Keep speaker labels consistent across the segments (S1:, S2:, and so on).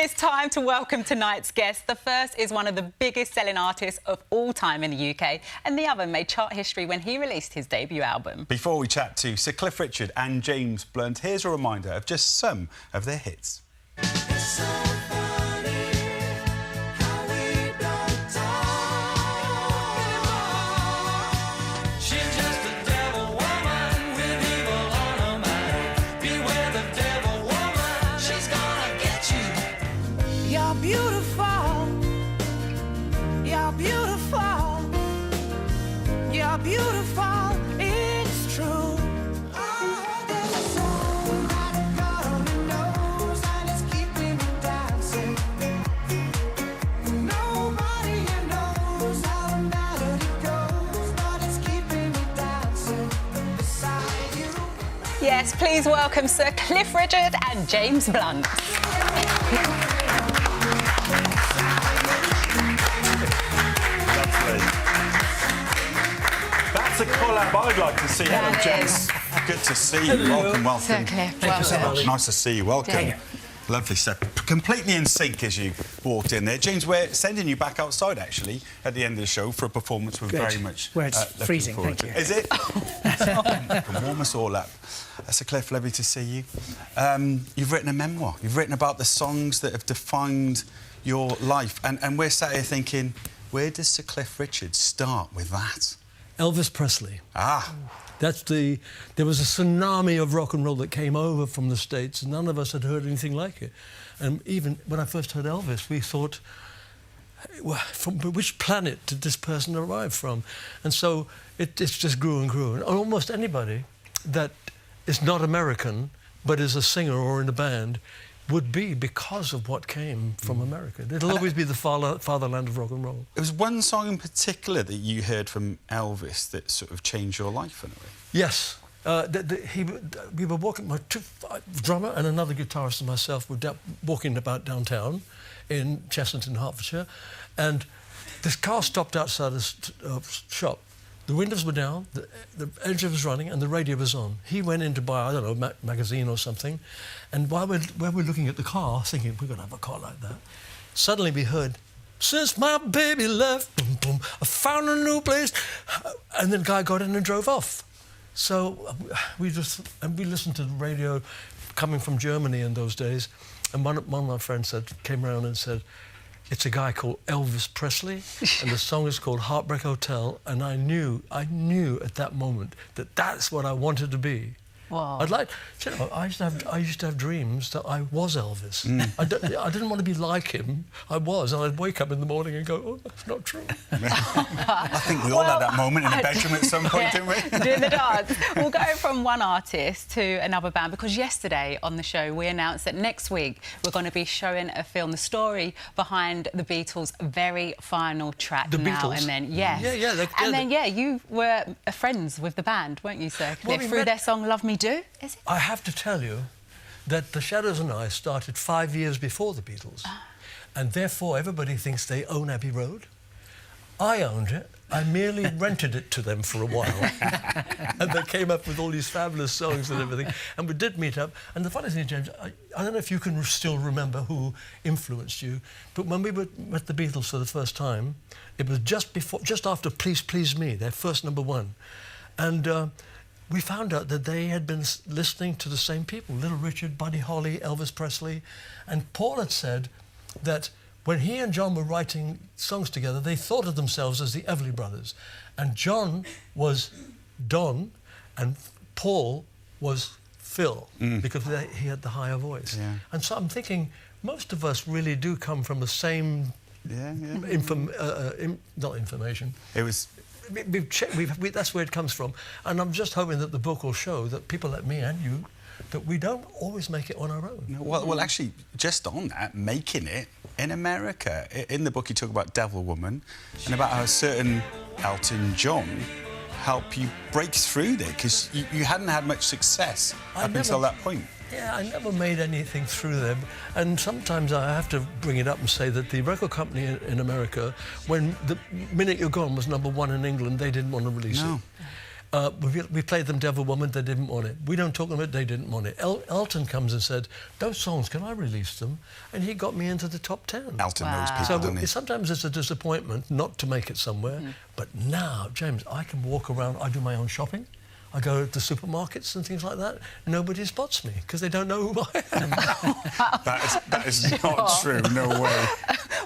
S1: It's time to welcome tonight's guest. The first is one of the biggest selling artists of all time in the UK, and the other made chart history when he released his debut album.
S2: Before we chat to Sir Cliff Richard and James Blunt, here's a reminder of just some of their hits.
S3: You're beautiful, you're beautiful, you're beautiful, it's true. Oh, there's a song that God only knows, and it's keeping me dancing. Nobody knows how the melody goes, but it's keeping me dancing beside you.
S1: Yes, please welcome Sir Cliff Richard and James Blunt.
S2: That's a collab I'd like to see. Hello, James. Good to see you. Welcome.
S1: Sir Cliff,
S4: Thank you so
S1: welcome.
S4: much.
S2: Nice to see you. Welcome.
S1: Thank you.
S2: Lovely stuff. Completely in sync as you walked in there. James, we're sending you back outside, actually, at the end of the show for a performance we're
S4: Good.
S2: very much
S4: Where it's
S2: looking
S4: freezing,
S2: forward
S4: thank
S2: to.
S4: you.
S2: Is it? Can warm us all up. Sir Cliff, lovely to see you. You've written a memoir. You've written about the songs that have defined your life. And we're sat here thinking, where does Sir Cliff Richard start with that?
S5: Elvis Presley.
S2: Ah.
S5: There was a tsunami of rock and roll that came over from the States, and none of us had heard anything like it. And even when I first heard Elvis, we thought, well, from which planet did this person arrive from? And so it just grew and grew. And almost anybody that is not American, but is a singer or in a band, would be because of what came from America. It'll always be the fatherland of rock and roll.
S2: There was one song in particular that you heard from Elvis that sort of changed your life in a way.
S5: Yes. We were walking, my drummer and another guitarist and myself were walking about downtown in Chessington, Hertfordshire, and this car stopped outside a shop. The windows were down, the engine was running, and the radio was on. He went in to buy, I don't know, a magazine or something, and while we're looking at the car, thinking, we're going to have a car like that, suddenly we heard, "Since my baby left, boom, boom, I found a new place," and then the guy got in and drove off. So we listened to the radio coming from Germany in those days, and one of my friends came around and said, "It's a guy called Elvis Presley, and the song is called Heartbreak Hotel." And I knew at that moment that that's what I wanted to be.
S1: Wow.
S5: I'd like, you know, I used to have dreams that I was Elvis. I didn't want to be like him. I was, and I'd wake up in the morning and go, "Oh, that's not true."
S2: I think we all had that moment in a bedroom at some point, didn't we?
S1: Doing the dance. We'll go from one artist to another band, because yesterday on the show we announced that next week we're going to be showing a film, the story behind the Beatles' very final track.
S5: The
S1: Now
S5: Beatles?
S1: and then, yes.
S5: Yeah.
S1: And then, yeah, you were friends with the band, weren't you, Sir Cliff?
S5: Well, we
S1: through
S5: met-
S1: their song "Love Me Do," is it?
S5: I have to tell you that The Shadows and I started 5 years before the Beatles, and therefore everybody thinks they own Abbey Road. I owned it. I merely rented it to them for a while, and they came up with all these fabulous songs and everything. And we did meet up. And the funny thing, James, I don't know if you can still remember who influenced you, but when we met the Beatles for the first time, it was just after "Please Please Me," their first #1, and we found out that they had been listening to the same people, Little Richard, Buddy Holly, Elvis Presley, and Paul had said that when he and John were writing songs together, they thought of themselves as the Everly Brothers. And John was Don, and Paul was Phil, because he had the higher voice.
S2: Yeah.
S5: And so I'm thinking, most of us really do come from the same not information.
S2: It was...
S5: That's where it comes from. And I'm just hoping that the book will show that people like me and you, that we don't always make it on our own.
S2: Well, actually, just on that, making it in America. In the book, you talk about Devil Woman and about how a certain Elton John helped you break through there, because you hadn't had much success up until that point.
S5: Yeah, I never made anything through them. And sometimes I have to bring it up and say that the record company in America, when The Minute You're Gone was #1 in England, they didn't want to release it. We played them Devil Woman, they didn't want it. We Don't Talk About It, they didn't want it. Elton comes and said, those songs, can I release them? And he got me into the top 10.
S2: Elton knows
S1: Wow.
S2: people,
S5: So
S2: doesn't he?
S5: sometimes it's a disappointment not to make it somewhere. But now, James, I can walk around, I do my own shopping. I go to supermarkets and things like that. Nobody spots me because they don't know who I am.
S2: That is not true, no way.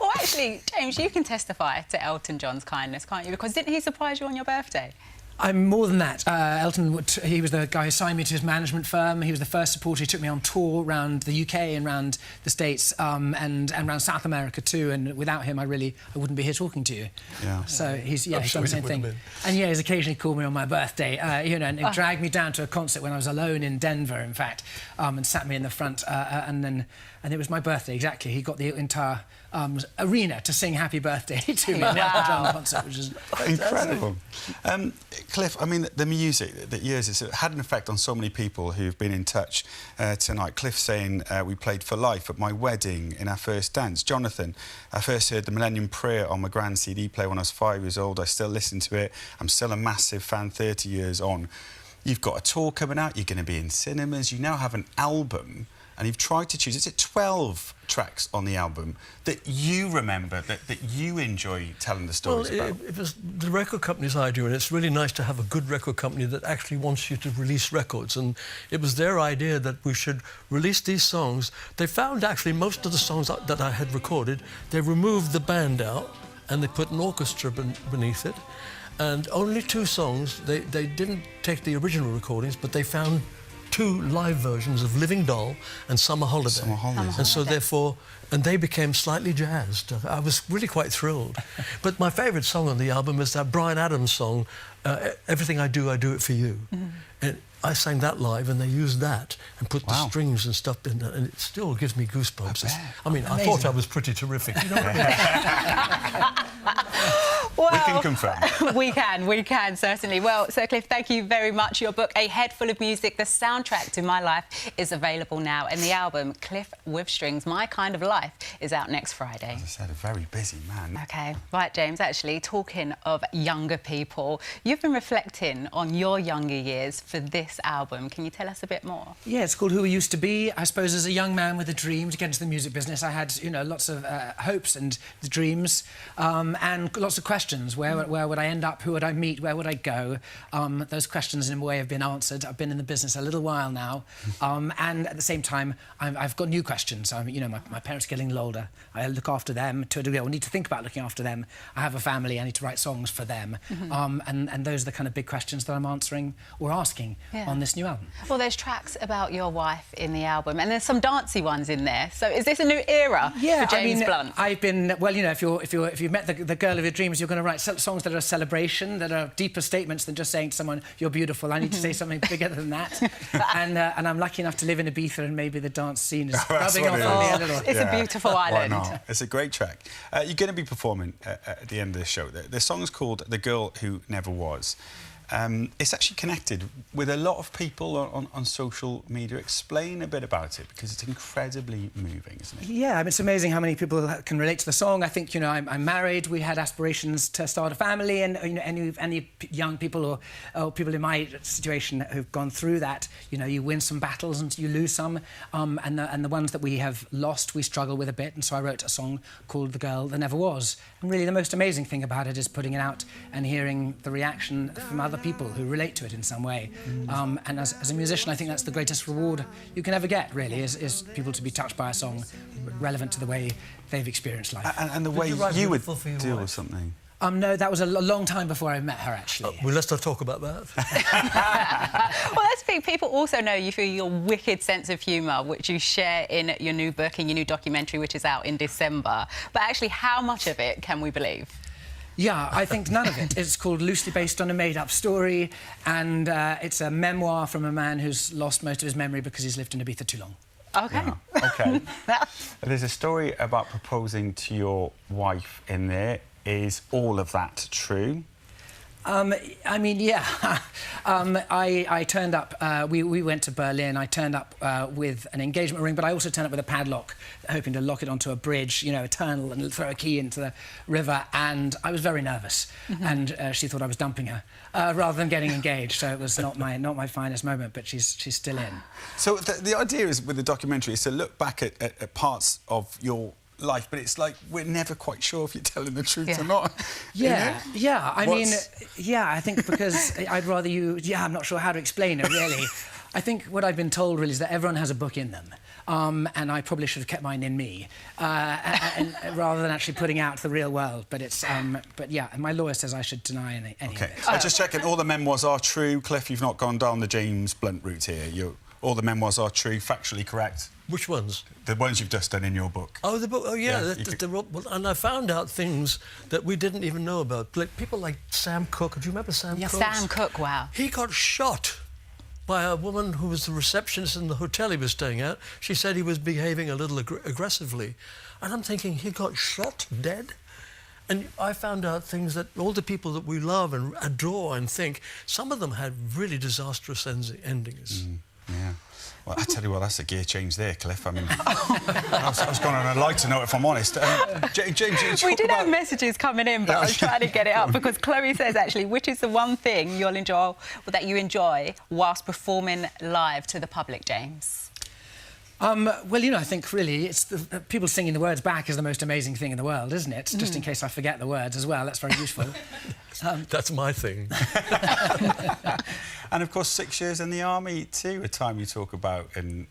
S1: Well, actually, James, you can testify to Elton John's kindness, can't you? Because didn't he surprise you on your birthday?
S4: I'm more than that. Elton, he was the guy who signed me to his management firm. He was the first supporter. He took me on tour around the UK and around the States and around South America too. And without him, I wouldn't be here talking to you.
S2: Yeah.
S4: So he's
S5: I'm
S4: he's
S5: sure
S4: done the
S5: he
S4: same thing.
S5: wouldn't
S4: And he's occasionally called me on my birthday. And he dragged me down to a concert when I was alone in Denver, in fact, and sat me in the front. And it was my birthday exactly. He got the entire arena to sing "Happy Birthday" to me at the Elton John concert, which is
S2: Incredible. Cliff, I mean, the music that yours has had an effect on so many people who've been in touch tonight. Cliff saying we played For Life at my wedding, in our first dance. Jonathan, I first heard the Millennium Prayer on my grand CD player when I was 5 years old. I still listen to it. I'm still a massive fan 30 years on. You've got a tour coming out. You're going to be in cinemas. You now have an album. And you've tried to choose, is it 12 tracks on the album that you remember, that you enjoy telling the stories about?
S5: It was the record company's idea, and it's really nice to have a good record company that actually wants you to release records. And it was their idea that we should release these songs. They found actually most of the songs that I had recorded, they removed the band out and they put an orchestra beneath it. And only 2 songs, they didn't take the original recordings, but they found 2 live versions of Living Doll and Summer Holiday.
S2: Summer Holiday.
S5: And so therefore, and they became slightly jazzed. I was really quite thrilled. But my favourite song on the album is that Bryan Adams song, Everything I Do It For You. And I sang that live and they used that and put the strings and stuff in there, and it still gives me goosebumps. I mean, I thought I was pretty terrific. You know what I mean?
S1: Well,
S2: We can confirm.
S1: we can, certainly. Well, Sir Cliff, thank you very much. Your book, A Head Full of Music, the soundtrack to my life, is available now. And the album, Cliff with Strings, My Kind of Life, is out next Friday.
S2: As I said, a very busy man.
S1: OK. Right, James, actually, talking of younger people, you've been reflecting on your younger years for this album. Can you tell us a bit more?
S4: Yeah, it's called Who We Used to Be. I suppose as a young man with a dream to get into the music business, I had, lots of hopes and dreams and lots of questions. Where would I end up? Who would I meet? Where would I go? Those questions, in a way, have been answered. I've been in the business a little while now. And at the same time, I've got new questions. My parents are getting a little older. I look after them to a degree. I need to think about looking after them. I have a family. I need to write songs for them. And those are the kind of big questions that I'm answering or asking on this new album.
S1: Well, there's tracks about your wife in the album, and there's some dancey ones in there. So is this a new era for James Blunt?
S4: I've been if you've met the girl of your dreams, you're going to write songs that are a celebration, that are deeper statements than just saying to someone, "You're beautiful." I need to say something bigger than that. and I'm lucky enough to live in Ibiza, and maybe the dance scene is rubbing off on me a little.
S1: It's a beautiful island.
S2: Why not? It's a great track. You're going to be performing at the end of the show. The song's called "The Girl Who Never Was." It's actually connected with a lot of people on social media. Explain a bit about it, because it's incredibly moving, isn't it?
S4: Yeah, it's amazing how many people can relate to the song. I think, I'm married. We had aspirations to start a family, and any young people or people in my situation who've gone through that, you win some battles and you lose some, and the ones that we have lost, we struggle with a bit. And so I wrote a song called "The Girl That Never Was." And really, the most amazing thing about it is putting it out and hearing the reaction from other people who relate to it in some way. And as a musician, I think that's the greatest reward you can ever get, really, is people to be touched by a song relevant to the way they've experienced life.
S2: And the way you would
S5: Beautiful for your
S2: deal
S5: wife?
S2: with something.
S4: No, that was a long time before I met her, actually.
S5: Well, let's not talk about that.
S1: Well, let's think. People also know you for your wicked sense of humour, which you share in your new book and your new documentary, which is out in December. But actually, how much of it can we believe?
S4: Yeah, I think none of it. It's called Loosely Based on a Made-Up Story, and it's a memoir from a man who's lost most of his memory because he's lived in Ibiza too long.
S1: OK.
S2: Yeah. OK. There's a story about proposing to your wife in there. Is all of that true?
S4: I mean, yeah. I turned up, we went to Berlin. I turned up with an engagement ring, but I also turned up with a padlock, hoping to lock it onto a bridge, you know, a tunnel, and throw a key into the river. And I was very nervous. And she thought I was dumping her rather than getting engaged. So it was not my finest moment, but she's still in.
S2: So the idea is, with the documentary, is to look back at parts of your life, but it's like we're never quite sure if you're telling the truth or not.
S4: Yeah,
S2: you know?
S4: yeah. I mean, yeah, I think because I'd rather you... Yeah, I'm not sure how to explain it, really. I think what I've been told, really, is that everyone has a book in them. And I probably should have kept mine in me, and rather than actually putting out to the real world. But it's... but yeah, and my lawyer says I should deny any of
S2: Okay.
S4: it.
S2: I'm just checking, all the memoirs are true. Cliff, you've not gone down the James Blunt route here. All the memoirs are true, factually correct.
S5: Which ones?
S2: The ones you've just done in your book.
S5: Oh, the book. Oh, yeah.
S2: Yeah,
S5: And I found out things that we didn't even know about. Like people like Sam Cooke. Do you remember Sam Cooke?
S1: Sam Cooke, wow.
S5: He got shot by a woman who was the receptionist in the hotel he was staying at. She said he was behaving a little aggressively. And I'm thinking, he got shot, dead? And I found out things that all the people that we love and adore and think, some of them had really disastrous endings.
S2: Yeah. Well, I tell you what, that's a gear change there, Cliff. I mean, I was going on a lighter note, if I'm honest. James,
S1: We did have messages coming in, but I was trying to get it up because Chloe says, actually, which is the one thing you'll enjoy, that you enjoy whilst performing live to the public, James?
S4: Well, you know, I think really it's people singing the words back is the most amazing thing in the world, isn't it? Just in case I forget the words as well, that's very useful.
S5: That's my thing.
S2: And of course, 6 years in the army too, a time you talk about in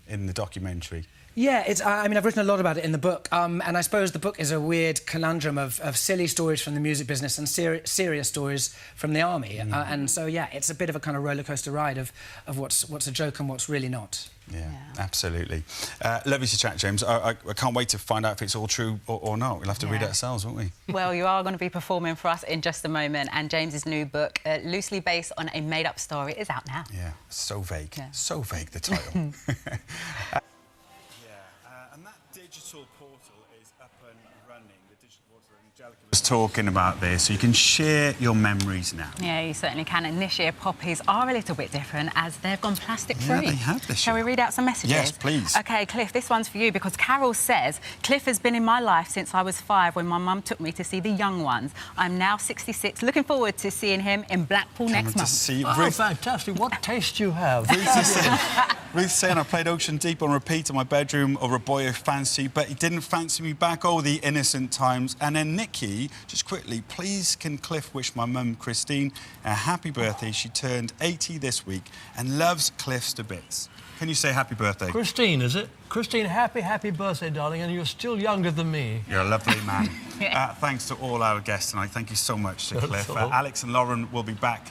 S2: the documentary.
S4: Yeah, I mean, I've written a lot about it in the book, and I suppose the book is a weird conundrum of silly stories from the music business and serious stories from the army. And so, yeah, it's a bit of a kind of rollercoaster ride of what's a joke and what's really not.
S2: Yeah, absolutely. Lovely to chat, James. I can't wait to find out if it's all true or not. We'll have to read it ourselves, won't we?
S1: Well, you are going to be performing for us in just a moment, and James's new book, loosely based on a made-up story, is out now.
S2: Yeah, so vague.
S1: Yeah.
S2: So vague, the title. And that digital portal is up and running. The digital portal, Angelica was talking about this, so you can share your memories now.
S1: Yeah, you certainly can. And this year, poppies are a little bit different as they've gone plastic-free.
S2: Yeah, they have this
S1: Shall
S2: year.
S1: we read out some messages?
S2: Yes, please.
S1: OK, Cliff, this one's for you because Carol says, Cliff has been in my life since I was 5 when my mum took me to see the young ones. I'm now 66, looking forward to seeing him in Blackpool next month.
S5: Oh, fantastic. What taste you have.
S2: Ruth saying I played Ocean Deep on repeat in my bedroom, or a boy I fancy, but he didn't fancy me back. Oh, the innocent times. And then Nikki, just quickly, please can Cliff wish my mum, Christine, a happy birthday. She turned 80 this week and loves Cliff's to bits. Can you say happy birthday?
S5: Christine, is it? Christine, happy birthday, darling, and you're still younger than me.
S2: You're a lovely man. Thanks to all our guests tonight. Thank you so much to Cliff. Alex and Lauren will be back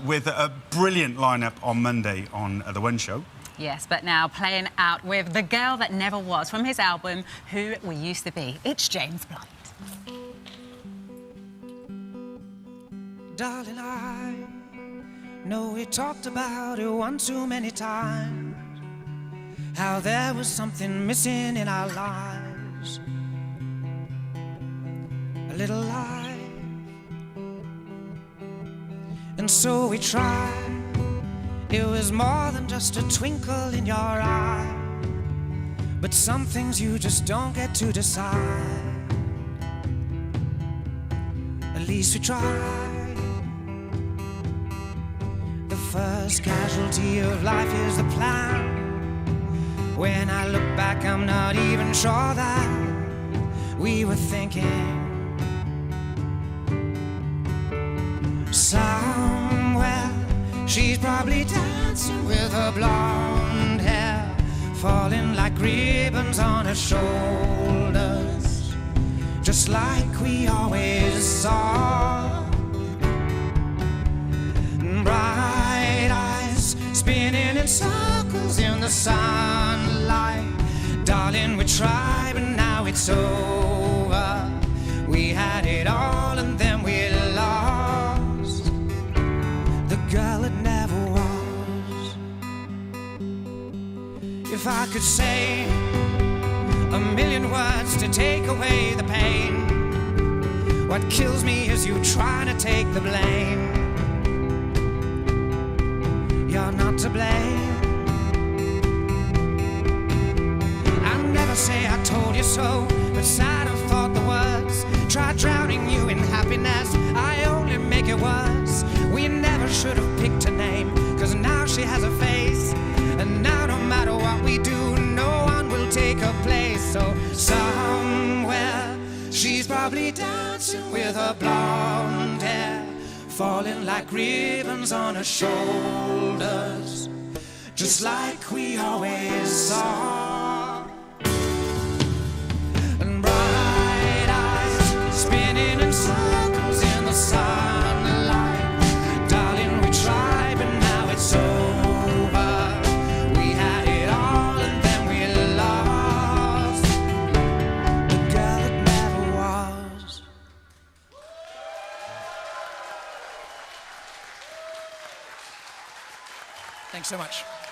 S2: with a brilliant lineup on Monday on The One Show.
S1: Yes, but now playing out with The Girl That Never Was from his album Who We Used to Be. It's James Blunt.
S3: Darling, I know we talked about it one too many times, how there was something missing in our lives, a little life. And so we tried. It was more than just a twinkle in your eye, but some things you just don't get to decide. At least we tried. The first casualty of life is the plan. When I look back, I'm not even sure that we were thinking. Somewhere she's probably dancing with her blonde hair falling like ribbons on her shoulders, just like we always saw. Bright eyes spinning in circles in the sunlight. Darling, we tried, but now it's over. We had it all and then we lost the girl that never was. If I could say a million words to take away the pain, What kills me is you trying to take the blame. You're not to blame. I never say I told you so, but sad have thought the words. Try drowning you in happiness, I only make it worse. We never should have picked her name, cause now she has a face. And now no matter what we do, no one will take her place. So somewhere she's probably dancing with her blonde hair, falling like ribbons on her shoulders, just like we always saw. And bright eyes spinning in circles in the sunlight. Darling, we tried, but now it's over. We had it all and then we lost the girl that never was.
S4: Thanks so much.